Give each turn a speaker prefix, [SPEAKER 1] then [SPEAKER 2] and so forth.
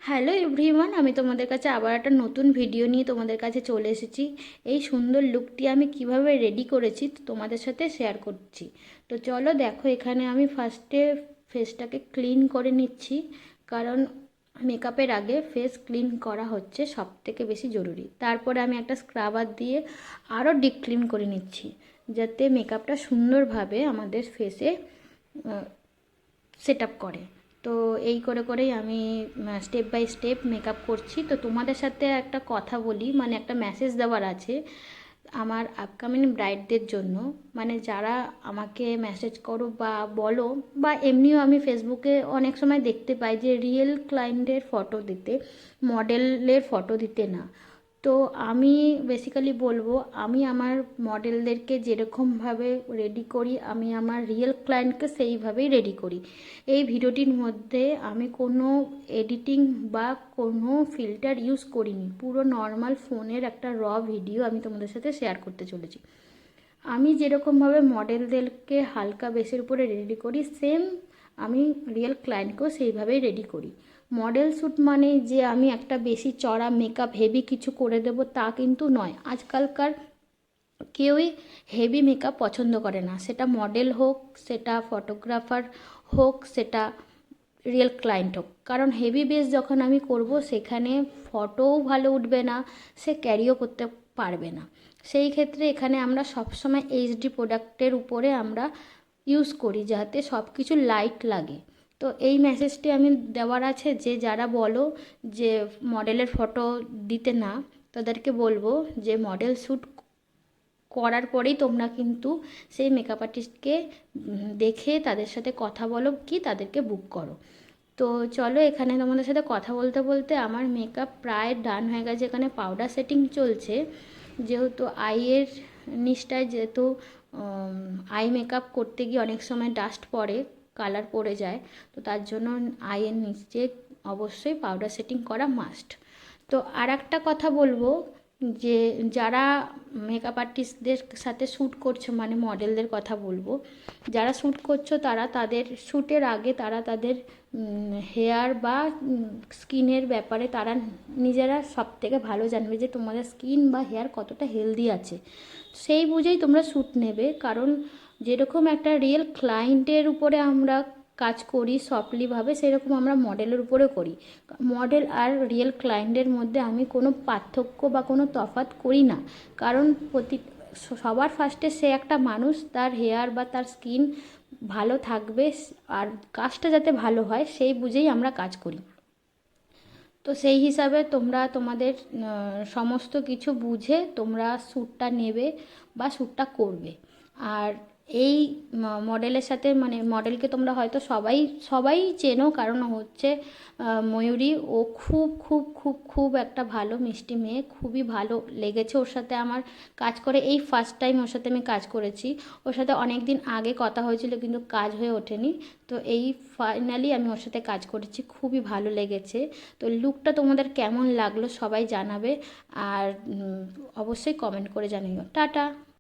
[SPEAKER 1] Hello everyone, আমি তোমাদের কাছে আবার একটা নতুন ভিডিও নিয়ে তোমাদের কাছে চলে এসেছি। এই সুন্দর লুকটি আমি কিভাবে রেডি করেছি তোমাদের সাথে শেয়ার করছি। তো চলো দেখো, এখানে আমি ফার্স্টে ফেসটাকে ক্লিন করে নিচ্ছি, কারণ মেকআপের আগে ফেস ক্লিন করা হচ্ছে সবথেকে বেশি জরুরি। তারপরে আমি একটা স্ক্রাবার দিয়ে আরও ডিপ ক্লিন করে নিচ্ছি, যাতে মেকআপটা সুন্দরভাবে আমাদের ফেসে সেট আপ করে। তো এই করে করেই আমি স্টেপ বাই স্টেপ মেকআপ করছি। তো তোমাদের সাথে একটা কথা বলি, মানে একটা মেসেজ দেওয়ার আছে আমার আপকামিং ব্রাইডদের জন্য। মানে যারা আমাকে মেসেজ করো বা বলো, বা এমনিও আমি ফেসবুকে অনেক সময় দেখতে পাই যে রিয়েল ক্লায়েন্টের ফটো দিতে, মডেলের ফটো দিতে না। তো আমি বেসিক্যালি বলবো, আমি আমার মডেলদেরকে যেরকমভাবে রেডি করি, আমি আমার রিয়েল ক্লায়েন্টকে সেইভাবেই রেডি করি। এই ভিডিওটির মধ্যে আমি কোনো এডিটিং বা কোনো ফিল্টার ইউজ করিনি, পুরো নর্মাল ফোনের একটা ভিডিও আমি তোমাদের সাথে শেয়ার করতে চলেছি। আমি যেরকমভাবে মডেলদেরকে হালকা বেসের উপরে রেডি করি, সেম আমি রিয়েল ক্লায়েন্টকেও সেইভাবেই রেডি করি। মডেল শ্যুট মানে যে আমি একটা বেশি চড়া মেকআপ হেভি কিছু করে দেব তা কিন্তু নয়। আজকালকার কেউই হেভি মেকআপ পছন্দ করে না, সেটা মডেল হোক, সেটা ফটোগ্রাফার হোক, সেটা রিয়েল ক্লায়েন্ট হোক। কারণ হেভি বেস যখন আমি করব, সেখানে ফটোও ভালো উঠবে না, সে ক্যারিও করতে পারবে না। সেই ক্ষেত্রে এখানে আমরা সবসময় এইচডি প্রোডাক্টের উপরে আমরা ইউজ করি, যাতে সব কিছু লাইট লাগে। তো এই মেসেজটি আমি দেওয়ার আছে যে যারা বলো যে মডেলের ফটো দিতে না, তাদেরকে বলবো যে মডেল শ্যুট করার পরেই তোমরা কিন্তু সেই মেকআপ আর্টিস্টকে দেখে তাদের সাথে কথা বলো, কি তাদেরকে বুক করো। তো চলো, এখানে তোমাদের সাথে কথা বলতে বলতে আমার মেকআপ প্রায় ডান হয়ে গেছে। এখানে পাউডার সেটিং চলছে, যেহেতু আইয়ের নিচটায়, যেহেতু আই মেকআপ করতে গিয়ে অনেক সময় ডাস্ট পড়ে, কালার পড়ে যায়, তো তার জন্য আইয়ের নিচে অবশ্যই পাউডার সেটিং করা মাস্ট। তো আর একটা কথা বলবো, যে যারা মেকআপ আর্টিস্টদের সাথে শ্যুট করছো, মানে মডেলদের কথা বলবো, যারা শ্যুট করছো তারা তাদের শ্যুটের আগে তারা তাদের হেয়ার বা স্কিনের ব্যাপারে তারা নিজেরা সব থেকে ভালো জানবে যে তোমাদের স্কিন বা হেয়ার কতটা হেলদি আছে। সেই বুঝেই তোমরা শ্যুট নেবে, কারণ যেরকম একটা রিয়েল ক্লায়েন্টের উপরে আমরা কাজ করি সফটলিভাবে, সেরকম আমরা মডেলের উপরে করি। মডেল আর রিয়েল ক্লায়েন্টের মধ্যে আমি কোনো পার্থক্য বা কোনো তফাৎ করি না, কারণ সবার ফার্স্টে সে একটা মানুষ, তার হেয়ার বা তার স্কিন ভালো থাকবে, আর কাজটা যাতে ভালো হয় সেই বুঝেই আমরা কাজ করি। তো সেই হিসাবে তোমরা তোমাদের সমস্ত কিছু বুঝে তোমরা শ্যুটটা নেবে বা শ্যুটটা করবে। আর এই মডেলের সাথে, মানে মডেলকে তোমরা হয়তো সবাই সবাই চেনো, কারণ হচ্ছে ময়ূরী। ও খুব খুব খুব খুব একটা ভালো মিষ্টি মেয়ে, খুবই ভালো লেগেছে ওর সাথে আমার কাজ করে। এই ফার্স্ট টাইম ওর সাথে আমি কাজ করেছি। ওর সাথে অনেক দিন আগে কথা হয়েছিল, কিন্তু কাজ হয়ে ওঠেনি। তো এই ফাইনালি আমি ওর সাথে কাজ করেছি, খুবই ভালো লেগেছে। তো লুকটা তোমাদের কেমন লাগলো সবাই জানাবে, আর অবশ্যই কমেন্ট করে জানিও। টাটা।